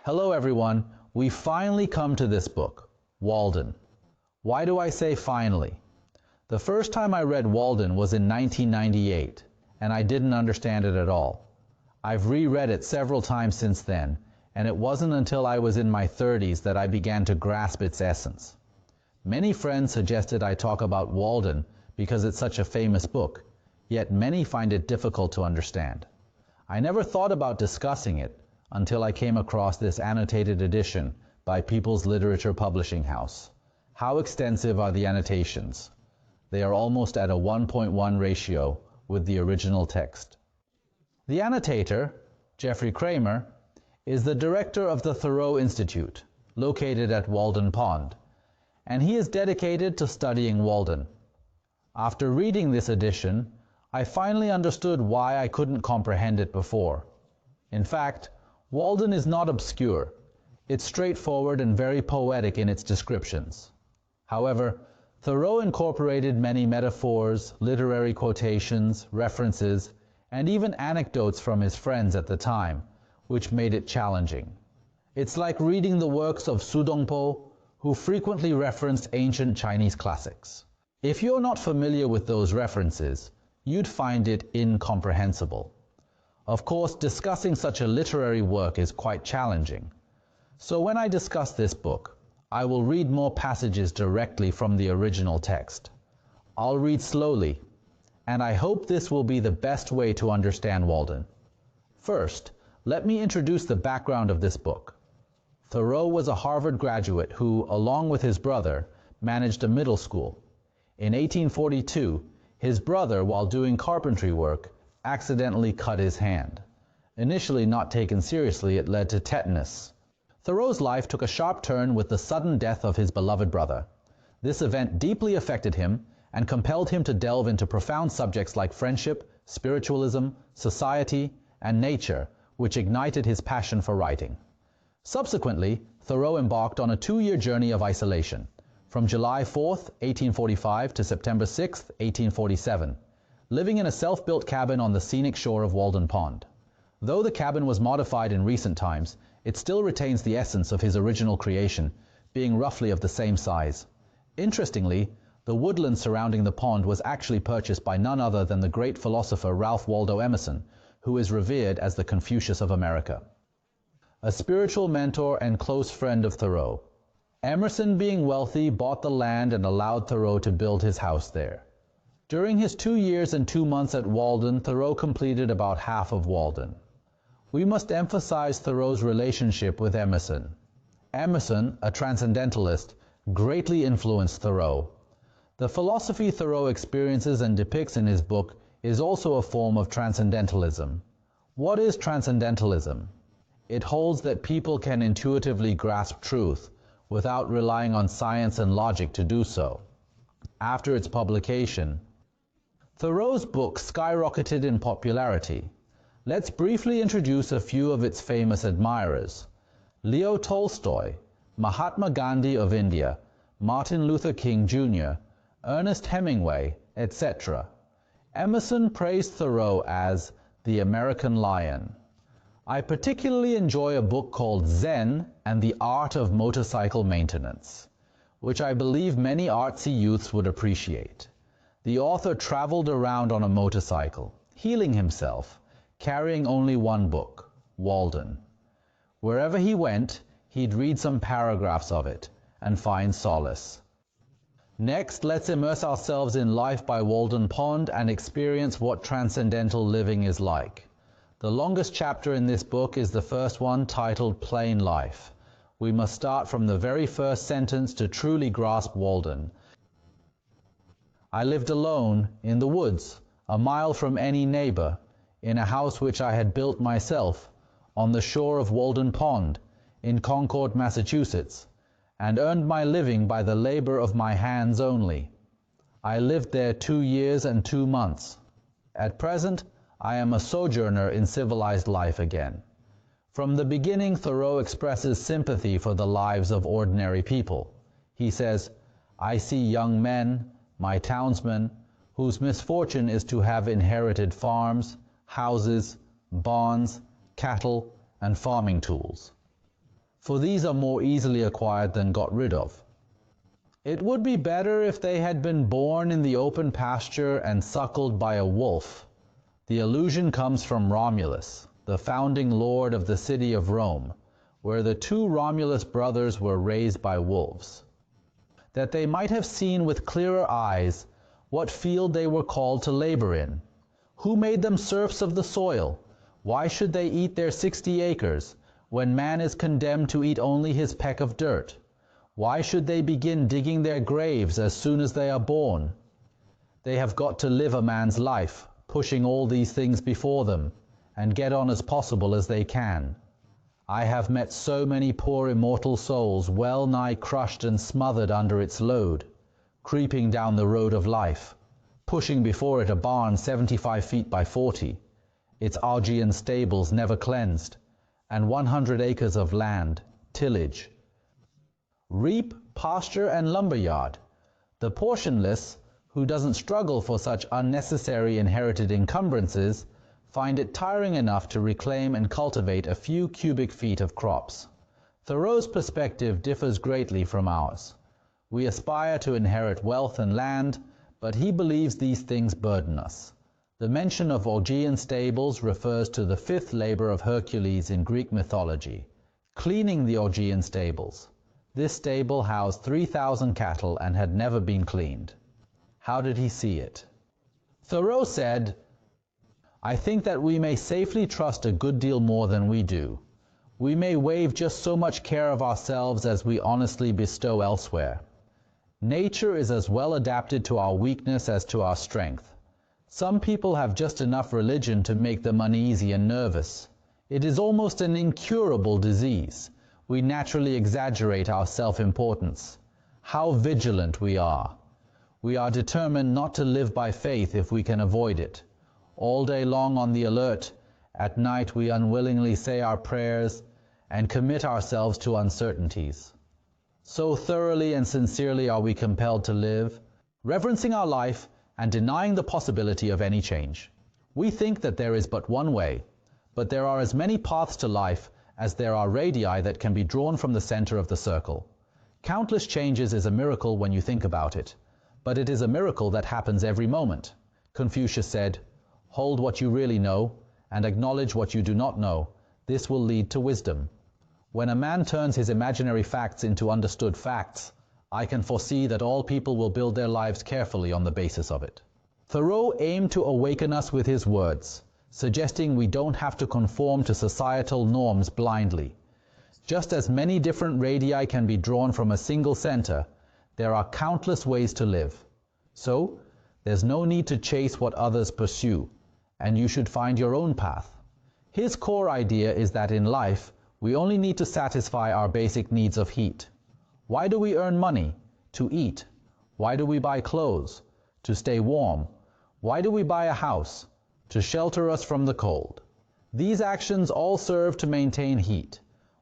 Hello everyone, we finally come to this book, Walden. Why do I say finally? The first time I read Walden was in 1998, and I didn't understand it at all. I've reread it several times since then, and it wasn't until I was in my 30s that I began to grasp its essence. Many friends suggested I talk about Walden because it's such a famous book, yet many find it difficult to understand. I never thought about discussing it until I came across this annotated edition by People's Literature Publishing House. How extensive are the annotations? They are almost at a 1.1 ratio with the original text. The annotator, Jeffrey Kramer, is the director of the Thoreau Institute, located at Walden Pond, and he is dedicated to studying Walden. After reading this edition, I finally understood why I couldn't comprehend it before. In fact, Walden is not obscure. It's straightforward and very poetic in its descriptions. However, Thoreau incorporated many metaphors, literary quotations, references, and even anecdotes from his friends at the time, which made it challenging. It's like reading the works of Su Dongpo, who frequently referenced ancient Chinese classics. If you're not familiar with those references, you'd find it incomprehensible. Of course, discussing such a literary work is quite challenging. So when I discuss this book, I will read more passages directly from the original text. I'll read slowly, and I hope this will be the best way to understand Walden. First, let me introduce the background of this book. Thoreau was a Harvard graduate who, along with his brother, managed a middle school. In 1842, his brother, while doing carpentry work, accidentally cut his hand. Initially not taken seriously, it led to tetanus. Thoreau's life took a sharp turn with the sudden death of his beloved brother. This event deeply affected him and compelled him to delve into profound subjects like friendship, spiritualism, society, and nature, which ignited his passion for writing. Subsequently, Thoreau embarked on a 2-year journey of isolation, from July 4, 1845 to September 6, 1847, living in a self-built cabin on the scenic shore of Walden Pond. Though the cabin was modified in recent times, it still retains the essence of his original creation, being roughly of the same size. Interestingly, the woodland surrounding the pond was actually purchased by none other than the great philosopher Ralph Waldo Emerson, who is revered as the Confucius of America. A spiritual mentor and close friend of Thoreau. Emerson, being wealthy, bought the land and allowed Thoreau to build his house there. During his 2 years and 2 months at Walden, Thoreau completed about half of Walden. We must emphasize Thoreau's relationship with Emerson. Emerson, a transcendentalist, greatly influenced Thoreau. The philosophy Thoreau experiences and depicts in his book is also a form of transcendentalism. What is transcendentalism? It holds that people can intuitively grasp truth without relying on science and logic to do so. After its publication, Thoreau's book skyrocketed in popularity. Let's briefly introduce a few of its famous admirers. Leo Tolstoy, Mahatma Gandhi of India, Martin Luther King Jr., Ernest Hemingway, etc. Emerson praised Thoreau as the American Lion. I particularly enjoy a book called Zen and the Art of Motorcycle Maintenance, which I believe many artsy youths would appreciate. The author traveled around on a motorcycle, healing himself, carrying only one book, Walden. Wherever he went, he'd read some paragraphs of it and find solace. Next, let's immerse ourselves in life by Walden Pond and experience what transcendental living is like. The longest chapter in this book is the first one, titled Plain Life. We must start from the very first sentence to truly grasp Walden. I lived alone in the woods, a mile from any neighbor, in a house which I had built myself, on the shore of Walden Pond, in Concord, Massachusetts, and earned my living by the labor of my hands only. I lived there 2 years and 2 months. At present, I am a sojourner in civilized life again. From the beginning, Thoreau expresses sympathy for the lives of ordinary people. He says, I see young men, my townsmen, whose misfortune is to have inherited farms, houses, barns, cattle, and farming tools. for these are more easily acquired than got rid of. It would be better if they had been born in the open pasture and suckled by a wolf. The allusion comes from Romulus, the founding lord of the city of Rome, where the two Romulus brothers were raised by wolves, that they might have seen with clearer eyes what field they were called to labor in. Who made them serfs of the soil? Why should they eat their 60 acres, when man is condemned to eat only his peck of dirt? Why should they begin digging their graves as soon as they are born? They have got to live a man's life, pushing all these things before them, and get on as possible as they can. I have met so many poor immortal souls well nigh crushed and smothered under its load, creeping down the road of life, pushing before it a barn 75 feet by 40, its Augean stables never cleansed, and 100 acres of land, tillage, reap, pasture, and lumberyard. The portionless, who doesn't struggle for such unnecessary inherited encumbrances, find it tiring enough to reclaim and cultivate a few cubic feet of crops. Thoreau's perspective differs greatly from ours. We aspire to inherit wealth and land, but he believes these things burden us. The mention of Augean Stables refers to the fifth labor of Hercules in Greek mythology, cleaning the Augean Stables. This stable housed 3,000 cattle and had never been cleaned. How did he see it? Thoreau said, "I think that we may safely trust a good deal more than we do. We may waive just so much care of ourselves as we honestly bestow elsewhere. Nature is as well adapted to our weakness as to our strength. Some people have just enough religion to make them uneasy and nervous. It is almost an incurable disease. We naturally exaggerate our self-importance. How vigilant we are! We are determined not to live by faith if we can avoid it. All day long on the alert, at night we unwillingly say our prayers and commit ourselves to uncertainties. So thoroughly and sincerely are we compelled to live, reverencing our life and denying the possibility of any change. We think that there is but one way, but there are as many paths to life as there are radii that can be drawn from the center of the circle. Countless changes is a miracle when you think about it, but it is a miracle that happens every moment. Confucius said, "Hold what you really know, and acknowledge what you do not know. This will lead to wisdom." When a man turns his imaginary facts into understood facts, I can foresee that all people will build their lives carefully on the basis of it. Thoreau aimed to awaken us with his words, suggesting we don't have to conform to societal norms blindly. Just as many different radii can be drawn from a single center, there are countless ways to live. So, there's no need to chase what others pursue, and you should find your own path. His core idea is that in life, we only need to satisfy our basic needs of heat. Why do we earn money? To eat. Why do we buy clothes? To stay warm. Why do we buy a house? To shelter us from the cold. These actions all serve to maintain heat.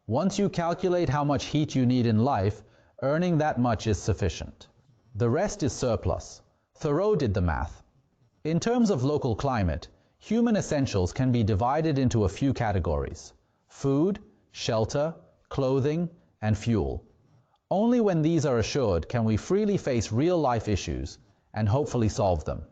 Once you calculate how much heat you need in life, earning that much is sufficient. The rest is surplus. Thoreau did the math. In terms of local climate, human essentials can be divided into a few categories: food, shelter, clothing, and fuel. Only when these are assured can we freely face real-life issues and hopefully solve them.